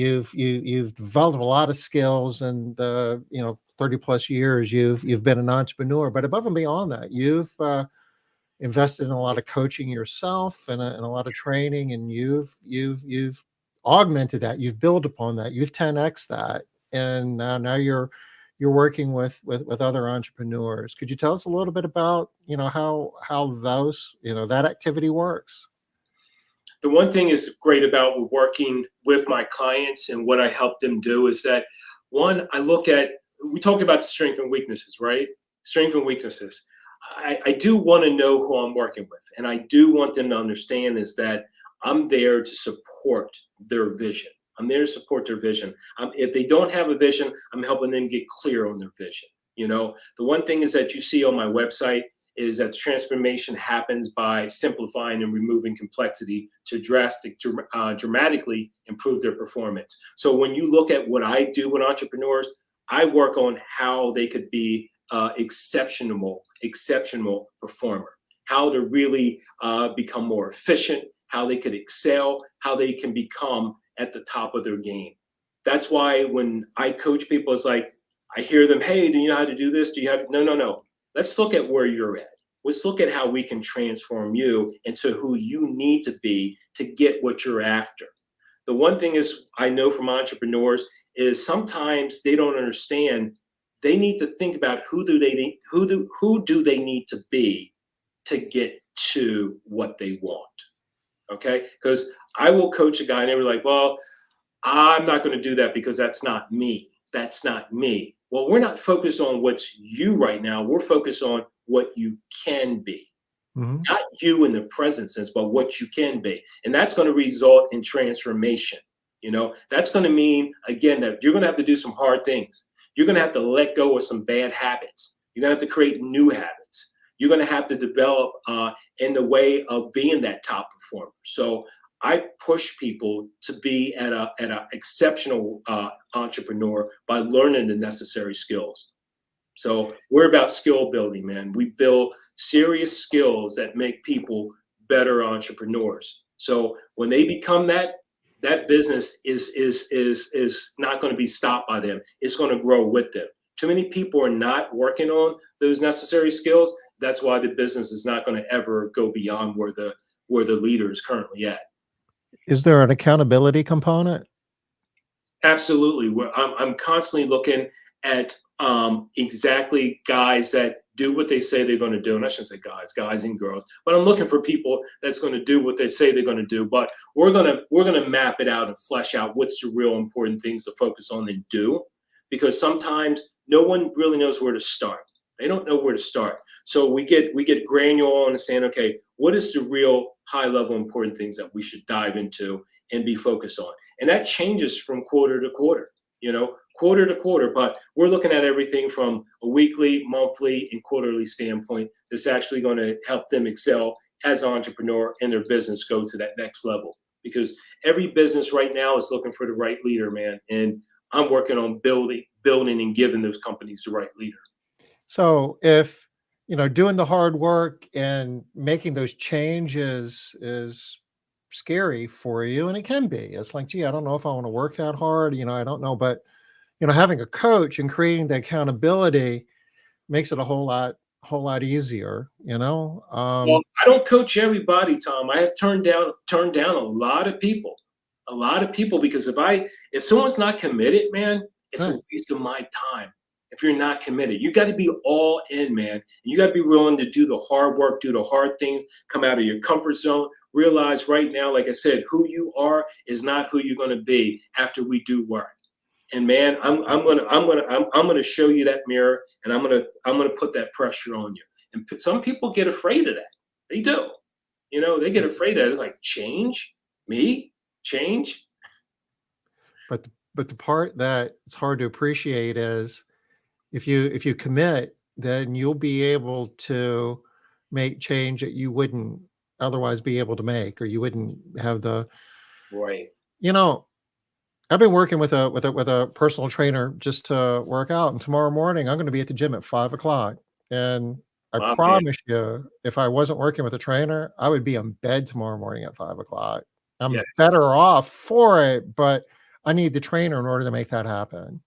developed a lot of skills, and 30 plus years you've been an entrepreneur. But above and beyond that, you've invested in a lot of coaching yourself and a lot of training, and you've augmented that. You've built upon that. You've 10x that, and now you're working with other entrepreneurs. Could you tell us a little bit about how those that activity works? the one thing is great about working with my clients and what I help them do is that one, I look at, we talk about the strengths and weaknesses, right? Strengths and weaknesses. I do want to know who I'm working with. And I do want them to understand is that I'm there to support their vision. I'm there to support their vision. If they don't have a vision, I'm helping them get clear on their vision. You know, the one thing is that you see on my website is that transformation happens by simplifying and removing complexity to dramatically improve their performance. So when you look at what I do with entrepreneurs, I work on how they could be exceptional performer, how to really become more efficient, how they could excel, how they can become at the top of their game. That's why when I coach people, it's like, I hear them, hey, do you know how to do this? Do you have, no. Let's look at where you're at. Let's look at how we can transform you into who you need to be to get what you're after. The one thing is I know from entrepreneurs is sometimes they don't understand. They need to think about who do they need to be to get to what they want. Okay, because I will coach a guy and they were like, well, I'm not going to do that because that's not me. That's not me. Well, we're not focused on what's you right now. We're focused on what you can be. Mm-hmm. Not you in the present sense, but what you can be. And that's going to result in transformation. You know, that's going to mean, again, that you're going to have to do some hard things. You're going to have to let go of some bad habits. You're going to have to create new habits. You're going to have to develop in the way of being that top performer. So I push people to be at a exceptional entrepreneur by learning the necessary skills. So we're about skill building, man. We build serious skills that make people better entrepreneurs. So when they become that, that business is not going to be stopped by them. It's going to grow with them. Too many people are not working on those necessary skills. That's why the business is not going to ever go beyond where the leader is currently at. Is there an accountability component? Absolutely. I'm constantly looking at exactly guys that do what they say they're going to do. And I shouldn't say guys and girls, but I'm looking for people that's going to do what they say they're going to do. But we're gonna map it out and flesh out what's the real important things to focus on and do, because sometimes no one really knows where to start. They don't know where to start. So we get granular and saying, okay, what is the real high level important things that we should dive into and be focused on? And that changes from quarter to quarter, quarter to quarter. But we're looking at everything from a weekly, monthly, and quarterly standpoint that's actually going to help them excel as an entrepreneur and their business go to that next level. Because every business right now is looking for the right leader, man. And I'm working on building and giving those companies the right leader. So if, doing the hard work and making those changes is scary for you, and it can be, it's like, gee, I don't know if I want to work that hard. I don't know, but, having a coach and creating the accountability makes it a whole lot easier, Well, I don't coach everybody, Tom. I have turned down a lot of people, because if someone's not committed, man, it's a waste of my time. If you're not committed, you got to be all in, man. You got to be willing to do the hard work, do the hard things, come out of your comfort zone. Realize right now, like I said, who you are is not who you're going to be after we do work. And man, I'm gonna show you that mirror, and I'm gonna put that pressure on you. And some people get afraid of that. They do. They get afraid of it. It's like, change me, change. But the part that it's hard to appreciate is if you commit, then you'll be able to make change that you wouldn't otherwise be able to make, or you wouldn't have the right. I've been working with a personal trainer just to work out, and tomorrow morning I'm going to be at the gym at 5 o'clock. And I promise you, if I wasn't working with a trainer, I would be in bed tomorrow morning at 5 o'clock. I'm better off for it, but I need the trainer in order to make that happen.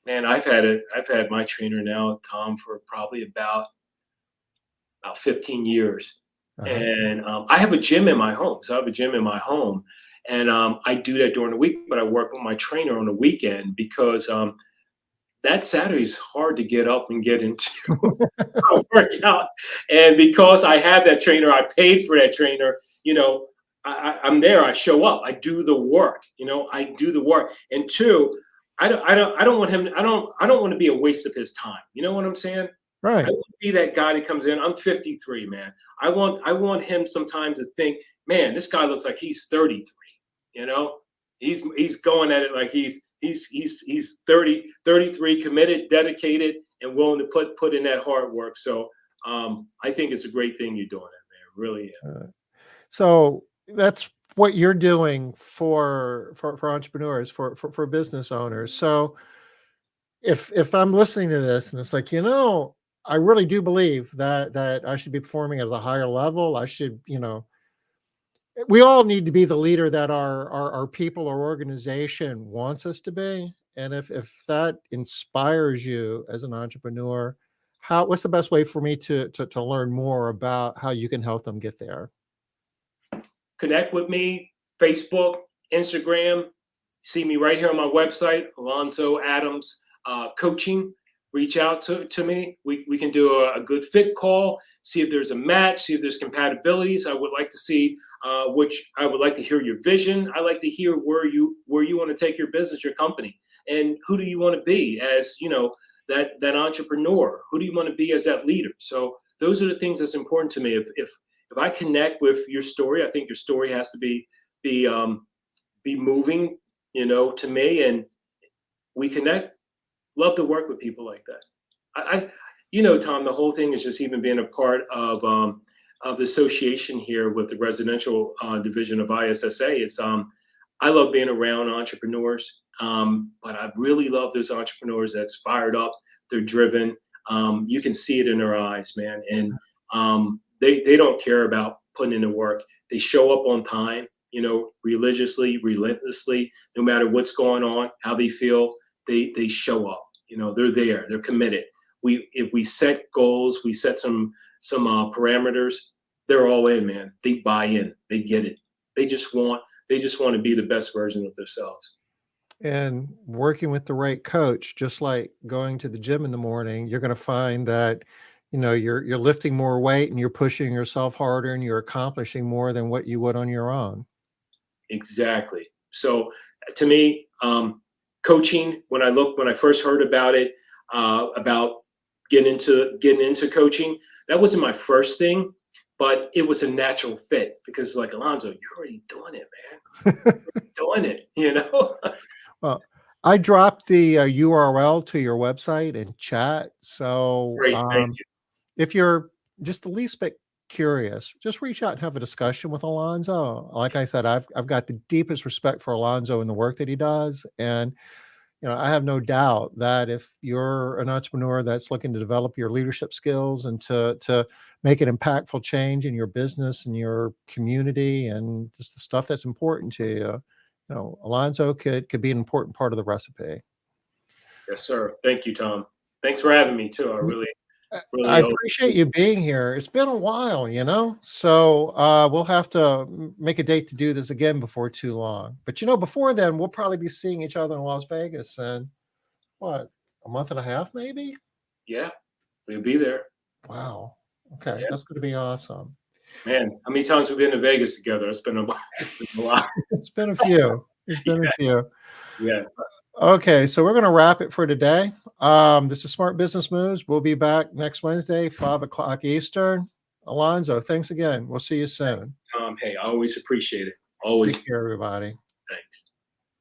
Man, I've had my trainer now, Tom, for probably about 15 years. And I have a gym in my home. So I have a gym in my home. And I do that during the week, but I work with my trainer on the weekend because that Saturday is hard to get up and get into a workout. And because I have that trainer, I paid for that trainer, I'm there. I show up. I do the work. I do the work. And two, I don't want him. I don't want to be a waste of his time. You know what I'm saying? I Right. want to be that guy that comes in. I'm 53, man. I want him sometimes to think, man, this guy looks like he's 33. You know, he's going at it like he's 33, committed, dedicated, and willing to put in that hard work. So I think it's a great thing you're doing it, man. Really is. So that's what you're doing for entrepreneurs, for business owners. So if I'm listening to this and it's like, I really do believe that I should be performing at a higher level. I should, we all need to be the leader that our people or organization wants us to be. And if that inspires you as an entrepreneur, what's the best way for me to learn more about how you can help them get there? Connect with me, Facebook, Instagram. See me right here on my website, Alonzo Adams Coaching. Reach out to me. We can do a good fit call, see if there's a match, see if there's compatibilities. I would like to see which I would like to hear your vision. I like to hear where you want to take your business, your company, and who do you want to be as that entrepreneur. Who do you want to be as that leader? So those are the things that's important to me. If I connect with your story, I think your story has to be moving, to me, and we connect. Love to work with people like that. Tom, the whole thing is just even being a part of the association here with the residential division of ISSA. I love being around entrepreneurs, but I really love those entrepreneurs that's fired up. They're driven. You can see it in their eyes, man, and they don't care about putting in the work. They show up on time, religiously, relentlessly, no matter what's going on, how they feel. They show up. They're there. They're committed. If we set goals, we set some parameters. They're all in, man. They buy in. They get it. They just want to be the best version of themselves. And working with the right coach, just like going to the gym in the morning, you're going to find that, you're lifting more weight and you're pushing yourself harder and you're accomplishing more than what you would on your own. Exactly. So to me, coaching, when I first heard about it, about getting into coaching, that wasn't my first thing, but it was a natural fit because, like, Alonzo, you're already doing it, man. Doing it. Well, I dropped the URL to your website in chat. So Great, thank you. if you're just the least bit curious, just reach out and have a discussion with Alonzo. Like I said, I've got the deepest respect for Alonzo and the work that he does. And I have no doubt that if you're an entrepreneur that's looking to develop your leadership skills and to make an impactful change in your business and your community and just the stuff that's important to you, Alonzo could be an important part of the recipe. Yes, sir. Thank you, Tom. Thanks for having me too. I really I appreciate you being here. It's been a while, so we'll have to make a date to do this again before too long. But before then, we'll probably be seeing each other in Las Vegas in what, a month and a half, maybe? Yeah, we'll be there. Wow. Okay, Yeah. that's going to be awesome. Man, how many times have we been to Vegas together? It's been a lot. It's been a few. It's been a few. Yeah. Okay, so we're going to wrap it for today. This is Smart Business Moves. We'll be back next Wednesday, 5:00 Eastern. Alonzo, thanks again. We'll see you soon. Tom, hey, I always appreciate it. Always. Take care, everybody. Thanks.